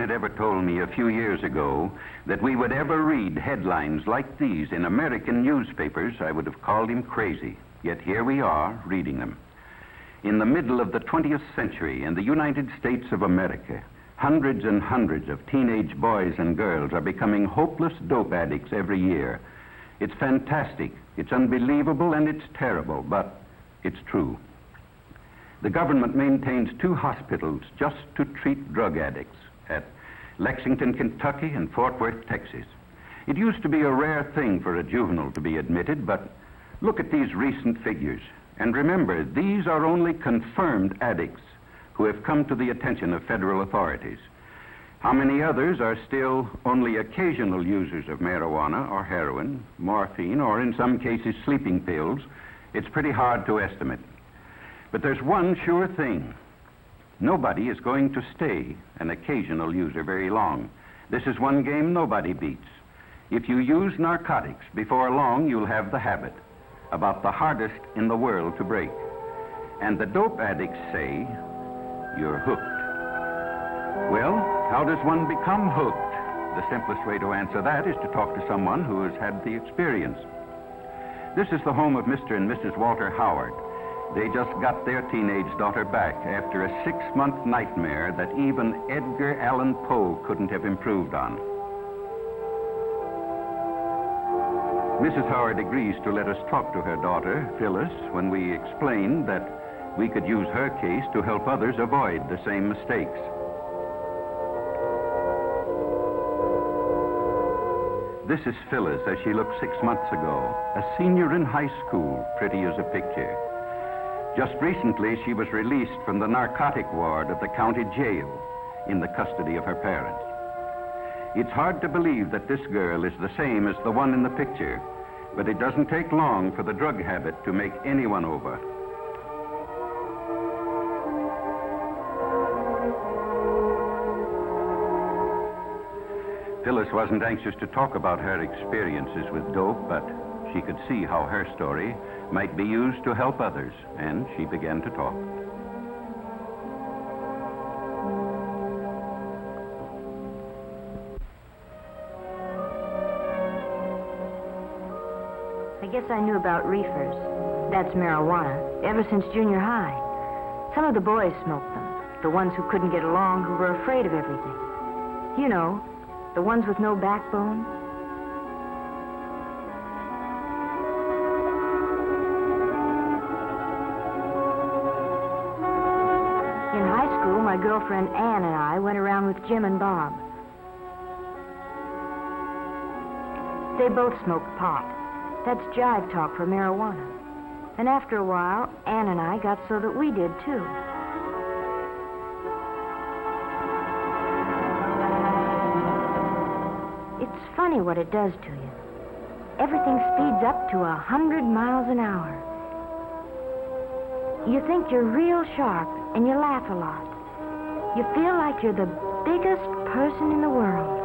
had ever told me a few years ago that we would ever read headlines like these in American newspapers, I would have called him crazy. Yet here we are, reading them. In the middle of the 20th century, in the United States of America, hundreds and hundreds of teenage boys and girls are becoming hopeless dope addicts every year. It's fantastic, it's unbelievable, and it's terrible, but it's true. The government maintains 2 hospitals just to treat drug addicts at Lexington, Kentucky, and Fort Worth, Texas. It used to be a rare thing for a juvenile to be admitted, but look at these recent figures. And remember, these are only confirmed addicts who have come to the attention of federal authorities. How many others are still only occasional users of marijuana or heroin, morphine, or in some cases sleeping pills? It's pretty hard to estimate. But there's one sure thing. Nobody is going to stay an occasional user very long. This is one game nobody beats. If you use narcotics, before long you'll have the habit, about the hardest in the world to break. And the dope addicts say, you're hooked. Well, how does one become hooked? The simplest way to answer that is to talk to someone who has had the experience. This is the home of Mr. and Mrs. Walter Howard. They just got their teenage daughter back after a 6-month nightmare that even Edgar Allan Poe couldn't have improved on. Mrs. Howard agrees to let us talk to her daughter, Phyllis, when we explain that we could use her case to help others avoid the same mistakes. This is Phyllis as she looked 6 months ago, a senior in high school, pretty as a picture. Just recently, she was released from the narcotic ward of the county jail in the custody of her parents. It's hard to believe that this girl is the same as the one in the picture, but it doesn't take long for the drug habit to make anyone over. Phyllis wasn't anxious to talk about her experiences with dope, but she could see how her story might be used to help others, and she began to talk. I guess I knew about reefers, that's marijuana, ever since junior high. Some of the boys smoked them, the ones who couldn't get along, who were afraid of everything. You know, the ones with no backbone. My girlfriend Ann and I went around with Jim and Bob. They both smoked pot. That's jive talk for marijuana. And after a while, Ann and I got so that we did too. It's funny what it does to you. Everything speeds up to 100 miles an hour. You think you're real sharp and you laugh a lot. You feel like you're the biggest person in the world.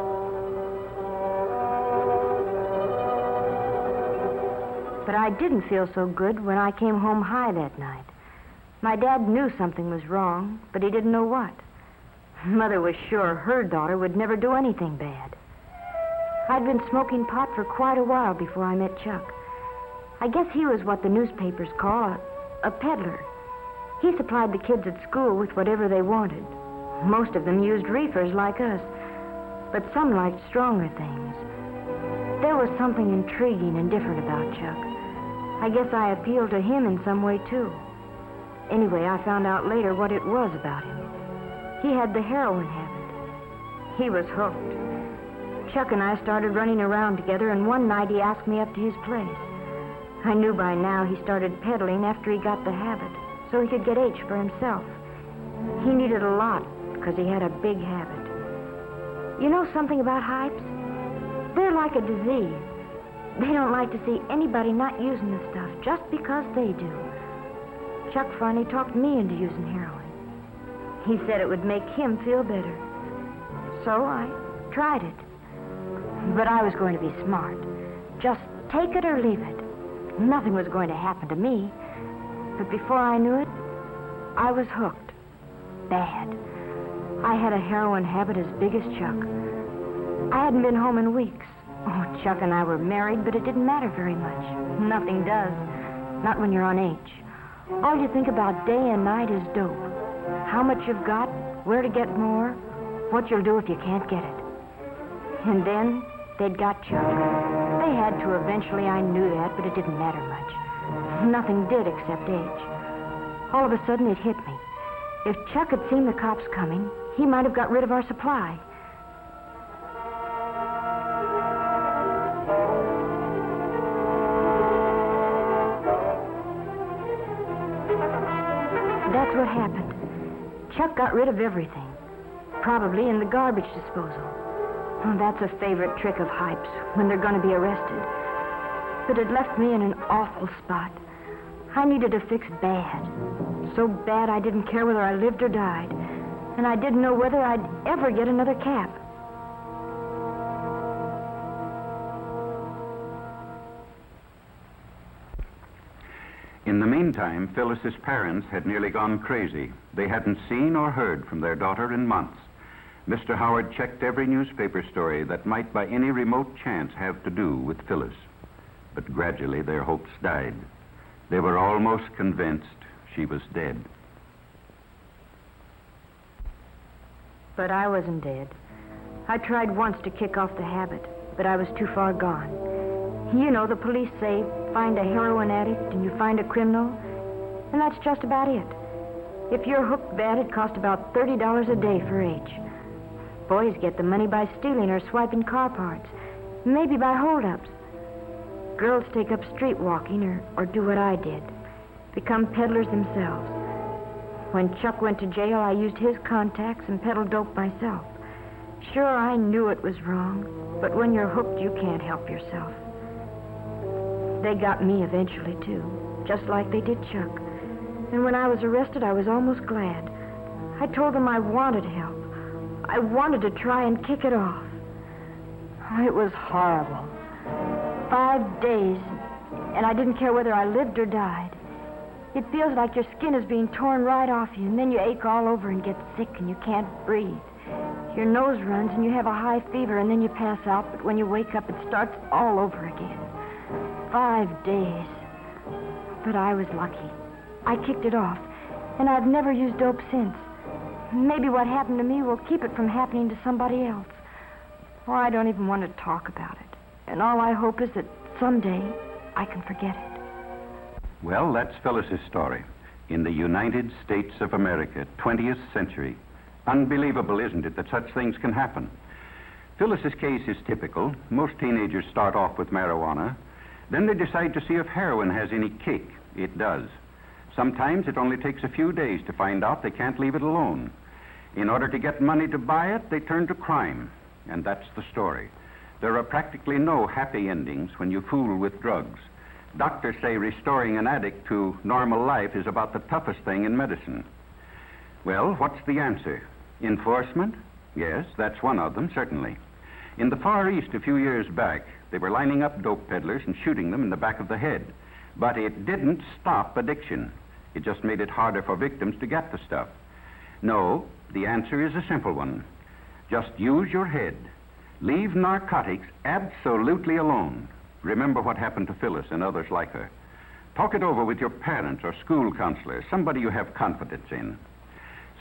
But I didn't feel so good when I came home high that night. My dad knew something was wrong, but he didn't know what. Mother was sure her daughter would never do anything bad. I'd been smoking pot for quite a while before I met Chuck. I guess he was what the newspapers call a peddler. He supplied the kids at school with whatever they wanted. Most of them used reefers like us, but some liked stronger things. There was something intriguing and different about Chuck. I guess I appealed to him in some way, too. Anyway, I found out later what it was about him. He had the heroin habit. He was hooked. Chuck and I started running around together, and one night he asked me up to his place. I knew by now he started peddling after he got the habit, so he could get H for himself. He needed a lot, because he had a big habit. You know something about hypes? They're like a disease. They don't like to see anybody not using the stuff just because they do. Chuck finally talked me into using heroin. He said it would make him feel better. So I tried it. But I was going to be smart. Just take it or leave it. Nothing was going to happen to me. But before I knew it, I was hooked. Bad. I had a heroin habit as big as Chuck. I hadn't been home in weeks. Oh, Chuck and I were married, but it didn't matter very much. Nothing does. Not when you're on H. All you think about day and night is dope. How much you've got, where to get more, what you'll do if you can't get it. And then they'd got Chuck. They had to eventually, I knew that, but it didn't matter much. Nothing did except H. All of a sudden, it hit me. If Chuck had seen the cops coming, he might have got rid of our supply. That's what happened. Chuck got rid of everything. Probably in the garbage disposal. Oh, that's a favorite trick of Hype's when they're going to be arrested. But it left me in an awful spot. I needed a fix bad. So bad I didn't care whether I lived or died. And I didn't know whether I'd ever get another cap. In the meantime, Phyllis's parents had nearly gone crazy. They hadn't seen or heard from their daughter in months. Mr. Howard checked every newspaper story that might by any remote chance have to do with Phyllis. But gradually their hopes died. They were almost convinced she was dead. But I wasn't dead. I tried once to kick off the habit, but I was too far gone. You know, the police say, find a heroin addict and you find a criminal, and that's just about it. If you're hooked bad, it costs about $30 a day for H. Boys get the money by stealing or swiping car parts, maybe by holdups. Girls take up street walking or do what I did, become peddlers themselves. When Chuck went to jail, I used his contacts and peddled dope myself. Sure, I knew it was wrong, but when you're hooked, you can't help yourself. They got me eventually, too, just like they did Chuck. And when I was arrested, I was almost glad. I told them I wanted help. I wanted to try and kick it off. Oh, it was horrible. 5 days, and I didn't care whether I lived or died. It feels like your skin is being torn right off you, and then you ache all over and get sick and you can't breathe. Your nose runs and you have a high fever, and then you pass out, but when you wake up, it starts all over again. 5 days. But I was lucky. I kicked it off, and I've never used dope since. Maybe what happened to me will keep it from happening to somebody else. Or I don't even want to talk about it. And all I hope is that someday I can forget it. Well, that's Phyllis's story. In the United States of America, 20th century. Unbelievable, isn't it, that such things can happen? Phyllis's case is typical. Most teenagers start off with marijuana. Then they decide to see if heroin has any kick. It does. Sometimes it only takes a few days to find out they can't leave it alone. In order to get money to buy it, they turn to crime. And that's the story. There are practically no happy endings when you fool with drugs. Doctors say restoring an addict to normal life is about the toughest thing in medicine. Well, what's the answer? Enforcement? Yes, that's one of them, certainly. In the Far East a few years back, they were lining up dope peddlers and shooting them in the back of the head. But it didn't stop addiction. It just made it harder for victims to get the stuff. No, the answer is a simple one. Just use your head. Leave narcotics absolutely alone. Remember what happened to Phyllis and others like her. Talk it over with your parents or school counselor, somebody you have confidence in.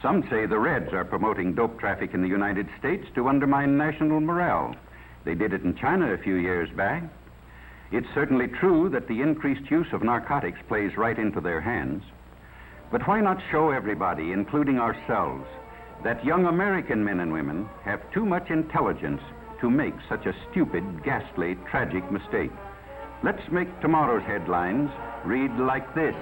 Some say the Reds are promoting dope traffic in the United States to undermine national morale. They did it in China a few years back. It's certainly true that the increased use of narcotics plays right into their hands. But why not show everybody, including ourselves, that young American men and women have too much intelligence to make such a stupid, ghastly, tragic mistake? Let's make tomorrow's headlines read like this.